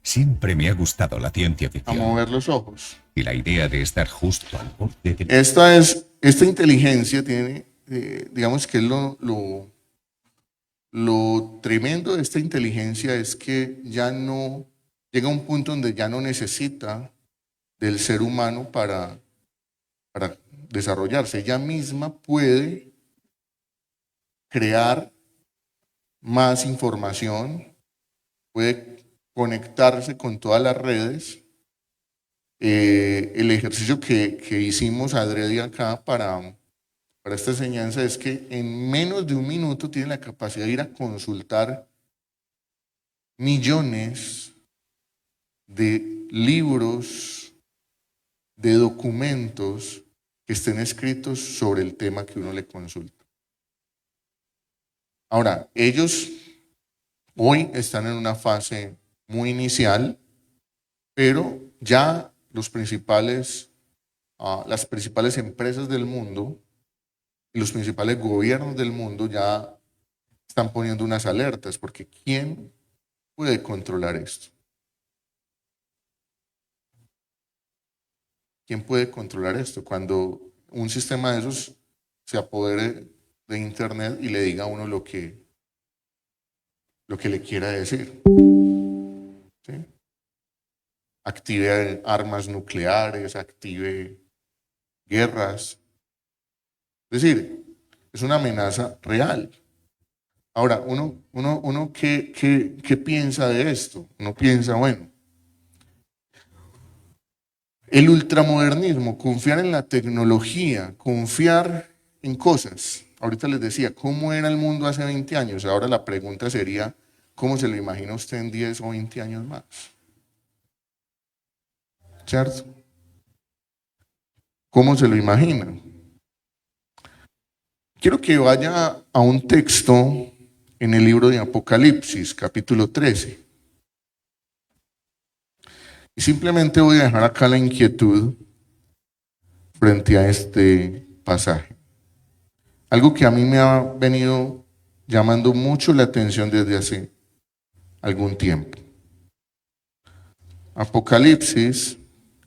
Siempre me ha gustado la ciencia ficción mover los ojos. y la idea de estar justo al borde de... Esta inteligencia tiene, digamos que lo tremendo de esta inteligencia es que ya no, llega a un punto donde ya no necesita del ser humano para desarrollarse. Ella misma puede crear más información, puede conectarse con todas las redes. El ejercicio que hicimos adrede acá para esta enseñanza es que en menos de un minuto tiene la capacidad de ir a consultar millones de libros, de documentos que estén escritos sobre el tema que uno le consulta. Ahora, ellos hoy están en una fase muy inicial, pero ya las principales empresas del mundo y los principales gobiernos del mundo ya están poniendo unas alertas, porque ¿quién puede controlar esto? ¿Quién puede controlar esto? Cuando un sistema de esos se apodere de Internet y le diga a uno lo que le quiera decir. ¿Sí? Active armas nucleares, active guerras. Es decir, es una amenaza real. Ahora, uno ¿qué piensa de esto? Uno piensa, bueno, el ultramodernismo, confiar en la tecnología, confiar en cosas. Ahorita les decía, ¿cómo era el mundo hace 20 años? Ahora la pregunta sería, ¿Cómo se lo imagina usted en 10 o 20 años más? ¿Cierto? ¿Cómo se lo imagina? Quiero que vaya a un texto en el libro de Apocalipsis, capítulo 13. Y simplemente voy a dejar acá la inquietud frente a este pasaje. Algo que a mí me ha venido llamando mucho la atención desde hace algún tiempo. Apocalipsis,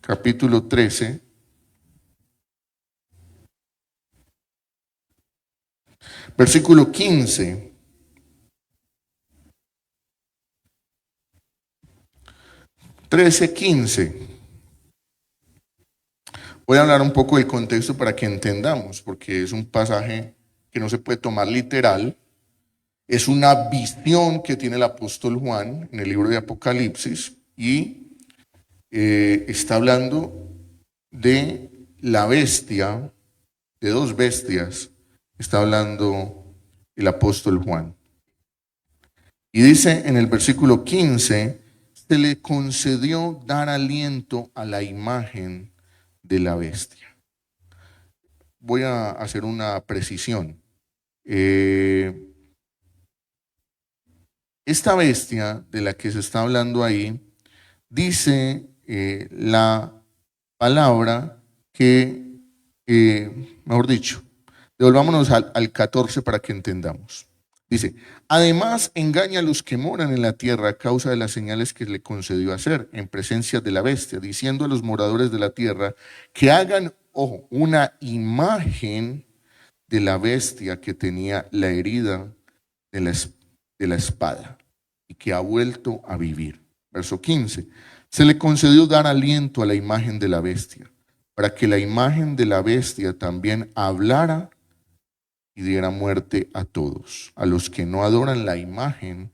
capítulo 13. Versículo 15. Voy a hablar un poco del contexto para que entendamos, porque es un pasaje que no se puede tomar literal. Es una visión que tiene el apóstol Juan en el libro de Apocalipsis y está hablando de la bestia, de dos bestias, está hablando el apóstol Juan. Y dice en el versículo 15, se le concedió dar aliento a la imagen de la bestia. Voy a hacer una precisión. Esta bestia de la que se está hablando ahí, dice la palabra que, mejor dicho, devolvámonos al 14 para que entendamos. Dice, además engaña a los que moran en la tierra a causa de las señales que le concedió hacer en presencia de la bestia, diciendo a los moradores de la tierra que hagan, ojo, una imagen de la bestia que tenía la herida de la espada y que ha vuelto a vivir. Verso 15, se le concedió dar aliento a la imagen de la bestia, para que la imagen de la bestia también hablara y diera muerte a todos, a los que no adoran la imagen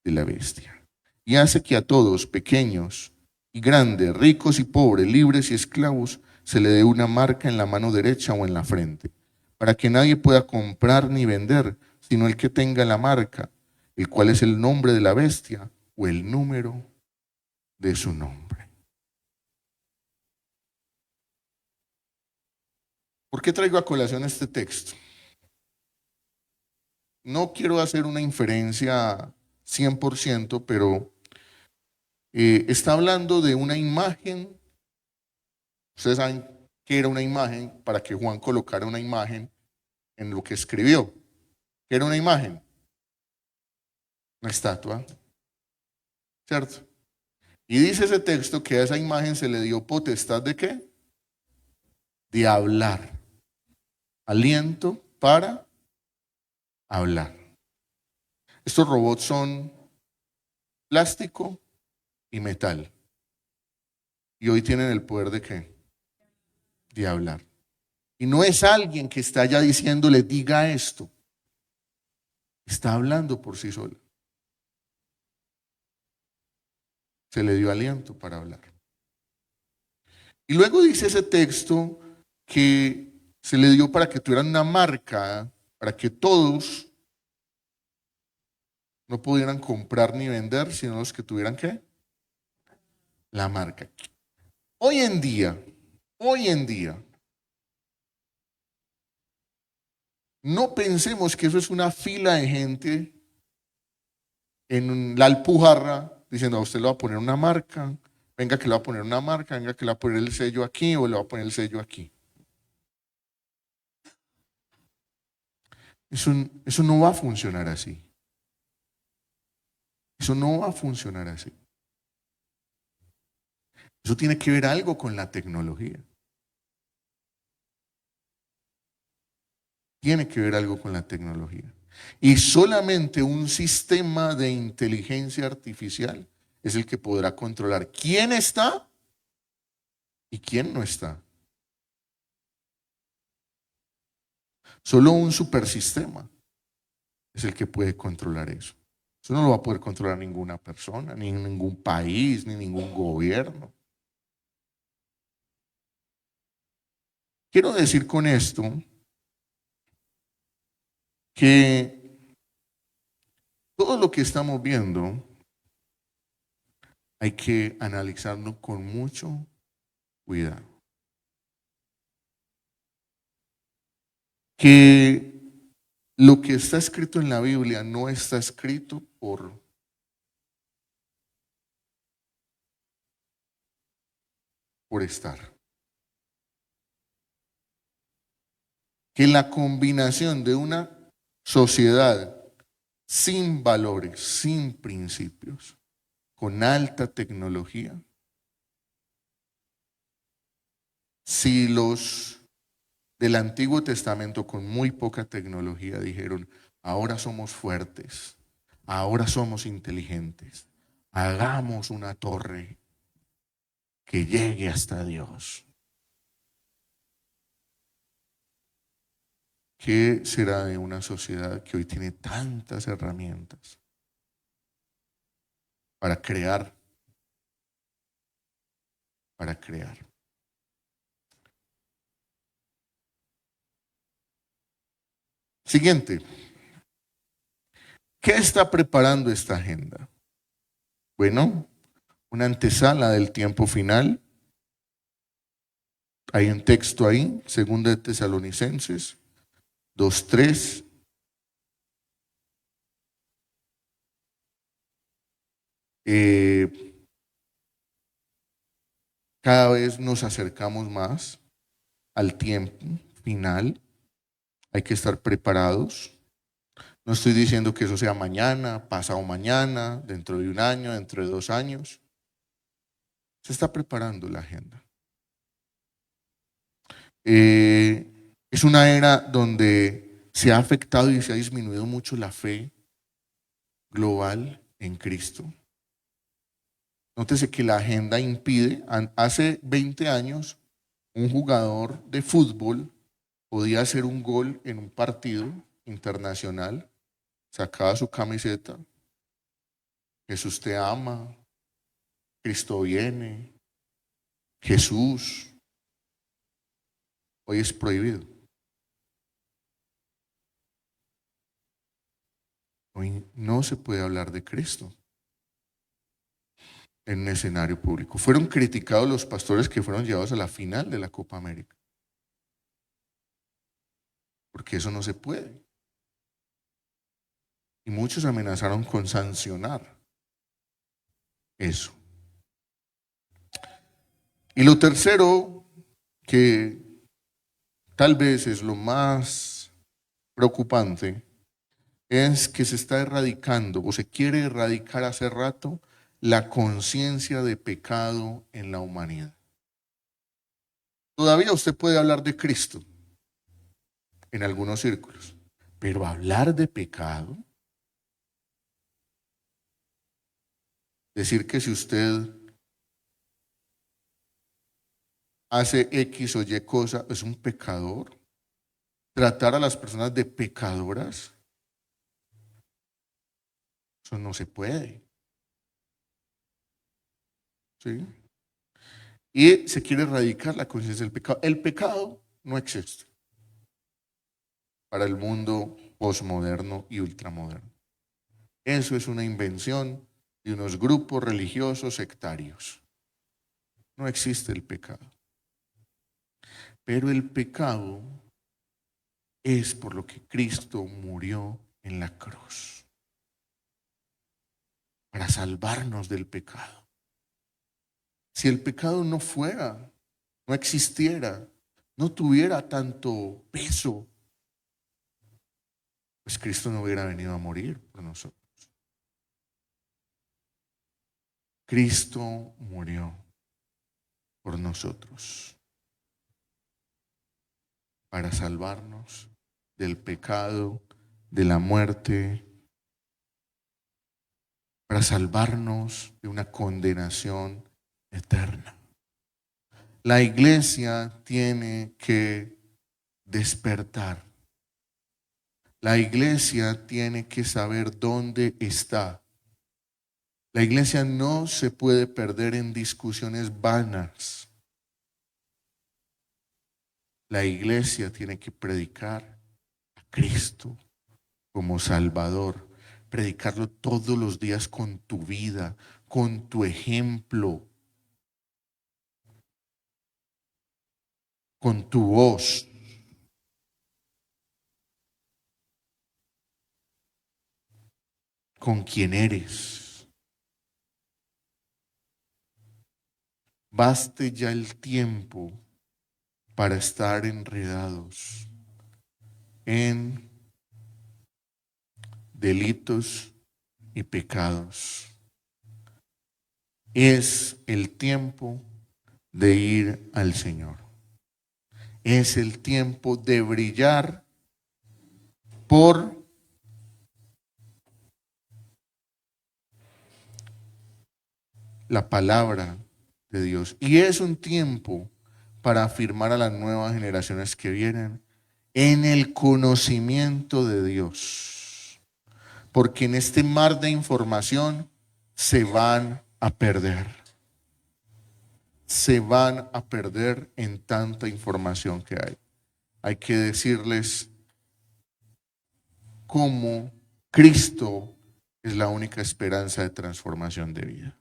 de la bestia. Y hace que a todos, pequeños y grandes, ricos y pobres, libres y esclavos, se le dé una marca en la mano derecha o en la frente, para que nadie pueda comprar ni vender, sino el que tenga la marca, el cual es el nombre de la bestia o el número de su nombre. ¿Por qué traigo a colación este texto? No quiero hacer una inferencia 100%, pero está hablando de una imagen. Ustedes saben que era una imagen para que Juan colocara una imagen en lo que escribió. ¿Qué era una imagen? Una estatua, ¿cierto? Y dice ese texto que a esa imagen se le dio potestad ¿de qué? De hablar. Aliento para hablar. Estos robots son plástico y metal. Y hoy tienen el poder ¿de qué? De hablar. Y no es alguien que está allá diciéndole diga esto. Está hablando por sí sola. Se le dio aliento para hablar. Y luego dice ese texto que se le dio para que tuvieran una marca, para que todos no pudieran comprar ni vender, sino los que tuvieran ¿qué? La marca. Hoy en día, no pensemos que eso es una fila de gente en la Alpujarra diciendo a usted le va a poner una marca, venga que le va a poner una marca, venga que le va a poner el sello aquí o le va a poner el sello aquí. Eso no va a funcionar así. Eso no va a funcionar así. Eso tiene que ver algo con la tecnología. Tiene que ver algo con la tecnología. Y solamente un sistema de inteligencia artificial es el que podrá controlar quién está y quién no está. Solo un supersistema es el que puede controlar eso. Eso no lo va a poder controlar ninguna persona, ni ningún país, ni ningún gobierno. Quiero decir con esto que Todo lo que estamos viendo hay que analizarlo con mucho cuidado. Que lo que está escrito en la Biblia no está escrito por estar. Que la combinación de una sociedad sin valores, sin principios, con alta tecnología, si los del Antiguo Testamento con muy poca tecnología dijeron, ahora somos fuertes, ahora somos inteligentes, hagamos una torre que llegue hasta Dios. ¿Qué será de una sociedad que hoy tiene tantas herramientas para crear? Para crear. Siguiente. ¿Qué está preparando esta agenda? Bueno, una antesala del tiempo final. Hay un texto ahí, 2 de Tesalonicenses 2:3. Cada vez nos acercamos más al tiempo final. Hay que estar preparados. No estoy diciendo que eso sea mañana, pasado mañana, dentro de un año, dentro de 2 años. Se está preparando la agenda. Es una era donde se ha afectado y se ha disminuido mucho la fe global en Cristo. Nótese que la agenda impide, hace 20 años, un jugador de fútbol podía hacer un gol en un partido internacional, sacaba su camiseta, Jesús te ama, Cristo viene, Jesús. Hoy es prohibido. Hoy no se puede hablar de Cristo en un escenario público. Fueron criticados los pastores que fueron llevados a la final de la Copa América. Porque eso no se puede. Y muchos amenazaron con sancionar eso. Y lo tercero, que tal vez es lo más preocupante, es que se está erradicando o se quiere erradicar hace rato la conciencia de pecado en la humanidad. Todavía usted puede hablar de Cristo en algunos círculos, pero hablar de pecado, decir que si usted hace X o Y cosa es un pecador, tratar a las personas de pecadoras, eso no se puede. ¿Sí? Y se quiere erradicar la conciencia del pecado. El pecado no existe para el mundo posmoderno y ultramoderno. Eso es una invención de unos grupos religiosos sectarios. No existe el pecado. Pero el pecado es por lo que Cristo murió en la cruz, para salvarnos del pecado. Si el pecado no fuera, no existiera, no tuviera tanto peso, pues Cristo no hubiera venido a morir por nosotros. Cristo murió por nosotros para salvarnos del pecado, de la muerte, para salvarnos de una condenación eterna. La iglesia tiene que despertar. La iglesia tiene que saber dónde está. La iglesia no se puede perder en discusiones vanas. La iglesia tiene que predicar a Cristo como Salvador, predicarlo todos los días con tu vida, con tu ejemplo, con tu voz. Con quien eres. Baste ya el tiempo para estar enredados en delitos y pecados. Es el tiempo de ir al Señor. Es el tiempo de brillar por la palabra de Dios. Y es un tiempo para afirmar a las nuevas generaciones que vienen en el conocimiento de Dios. Porque en este mar de información se van a perder. Se van a perder en tanta información que hay. Hay que decirles cómo Cristo es la única esperanza de transformación de vida.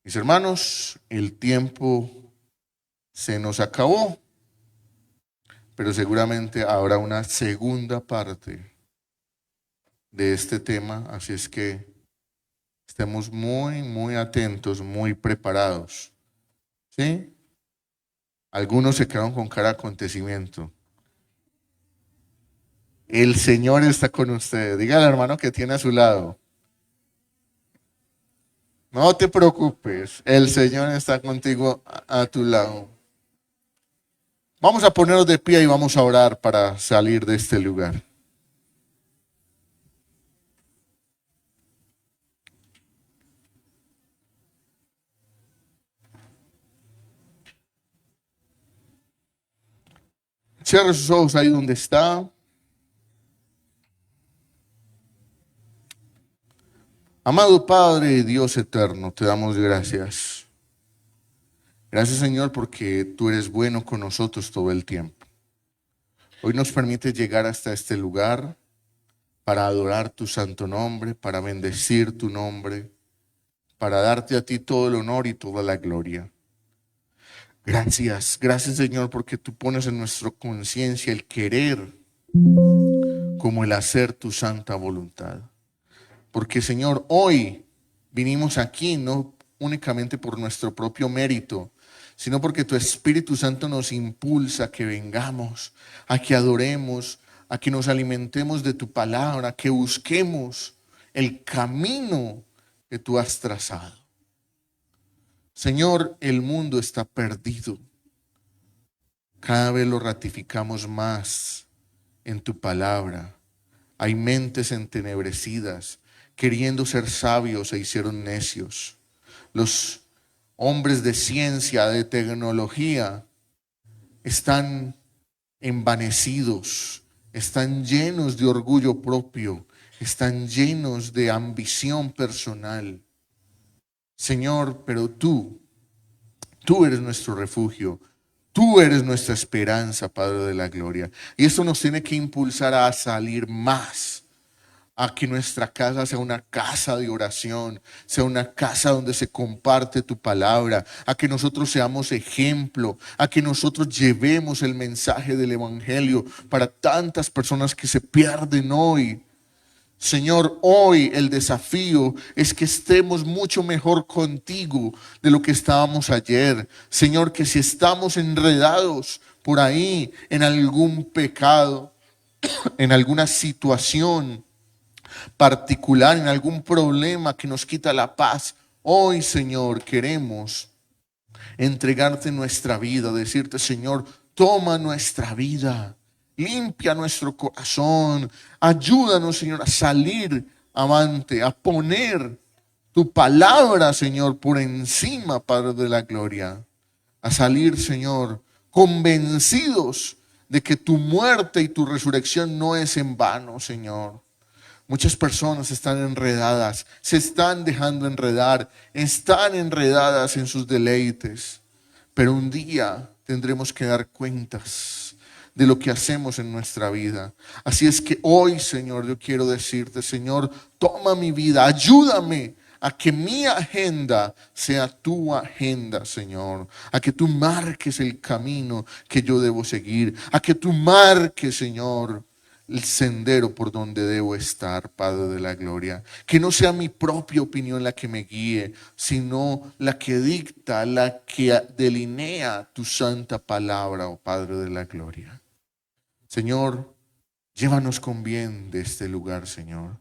Mis hermanos, el tiempo se nos acabó, pero seguramente habrá una segunda parte de este tema, así es que estemos muy atentos, muy preparados. ¿Sí? Algunos se quedaron con cara de acontecimiento. El Señor está con ustedes. Diga al hermano que tiene a su lado: no te preocupes, el Señor está contigo a tu lado. Vamos a ponernos de pie y vamos a orar para salir de este lugar. Cierre sus ojos ahí donde está. Amado Padre, Dios eterno, te damos gracias. Gracias, Señor, porque tú eres bueno con nosotros todo el tiempo. Hoy nos permite llegar hasta este lugar para adorar tu santo nombre, para bendecir tu nombre, para darte a ti todo el honor y toda la gloria. Gracias, gracias, Señor, porque tú pones en nuestra conciencia el querer como el hacer tu santa voluntad. Porque, Señor, hoy vinimos aquí no únicamente por nuestro propio mérito, sino porque tu Espíritu Santo nos impulsa a que vengamos, a que adoremos, a que nos alimentemos de tu palabra, a que busquemos el camino que tú has trazado. Señor, el mundo está perdido. Cada vez lo ratificamos más en tu palabra. Hay mentes entenebrecidas, queriendo ser sabios, se hicieron necios. Los hombres de ciencia, de tecnología, están envanecidos, están llenos de orgullo propio, están llenos de ambición personal. Señor, pero tú eres nuestro refugio, tú eres nuestra esperanza, Padre de la gloria. Y esto nos tiene que impulsar a salir más, a que nuestra casa sea una casa de oración, sea una casa donde se comparte tu palabra, a que nosotros seamos ejemplo, a que nosotros llevemos el mensaje del evangelio para tantas personas que se pierden hoy. Señor, hoy el desafío es que estemos mucho mejor contigo de lo que estábamos ayer. Señor, que si estamos enredados por ahí en algún pecado, en alguna situación particular, en algún problema que nos quita la paz, hoy, Señor, queremos entregarte nuestra vida, decirte: Señor, toma nuestra vida, limpia nuestro corazón, ayúdanos, Señor, a salir avante, a poner tu palabra, Señor, por encima, Padre de la gloria, a salir, Señor, convencidos de que tu muerte y tu resurrección no es en vano, Señor. Muchas personas están enredadas, se están dejando enredar, están enredadas en sus deleites, pero un día tendremos que dar cuentas. de lo que hacemos en nuestra vida. Así es que hoy, Señor, yo quiero decirte, Señor, toma mi vida, ayúdame a que mi agenda sea tu agenda, Señor. A que tú marques el camino que yo debo seguir. A que tú marques, Señor, el sendero por donde debo estar, Padre de la gloria. Que no sea mi propia opinión la que me guíe, sino la que dicta, la que delinea tu santa palabra, oh Padre de la gloria. Señor, llévanos con bien de este lugar, Señor.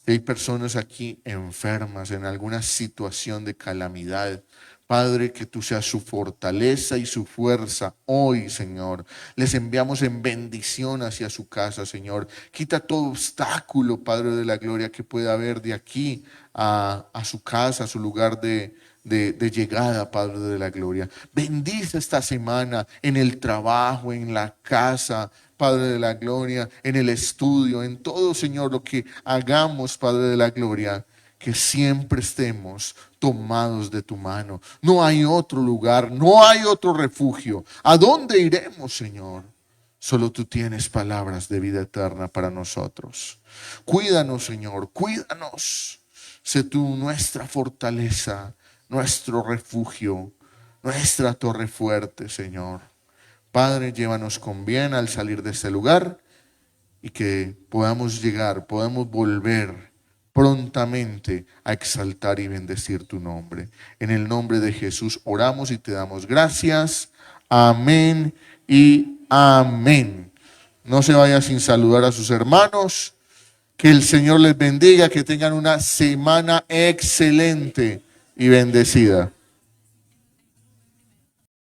Si hay personas aquí enfermas en alguna situación de calamidad, Padre, que tú seas su fortaleza y su fuerza hoy, Señor. Les enviamos en bendición hacia su casa, Señor. Quita todo obstáculo, Padre de la gloria, que pueda haber de aquí a su casa, a su lugar de llegada, Padre de la gloria. Bendice esta semana en el trabajo, en la casa, Padre de la gloria, en el estudio, en todo, Señor, lo que hagamos, Padre de la gloria, que siempre estemos tomados de tu mano. No hay otro lugar, no hay otro refugio. ¿A dónde iremos, Señor? Solo tú tienes palabras de vida eterna para nosotros. Cuídanos, Señor, cuídanos. Sé tú nuestra fortaleza, nuestro refugio, nuestra torre fuerte, Señor. Padre, llévanos con bien al salir de este lugar y que podamos llegar, podamos volver prontamente a exaltar y bendecir tu nombre. En el nombre de Jesús oramos y te damos gracias. Amén y amén. No se vaya sin saludar a sus hermanos. Que el Señor les bendiga, que tengan una semana excelente y bendecida.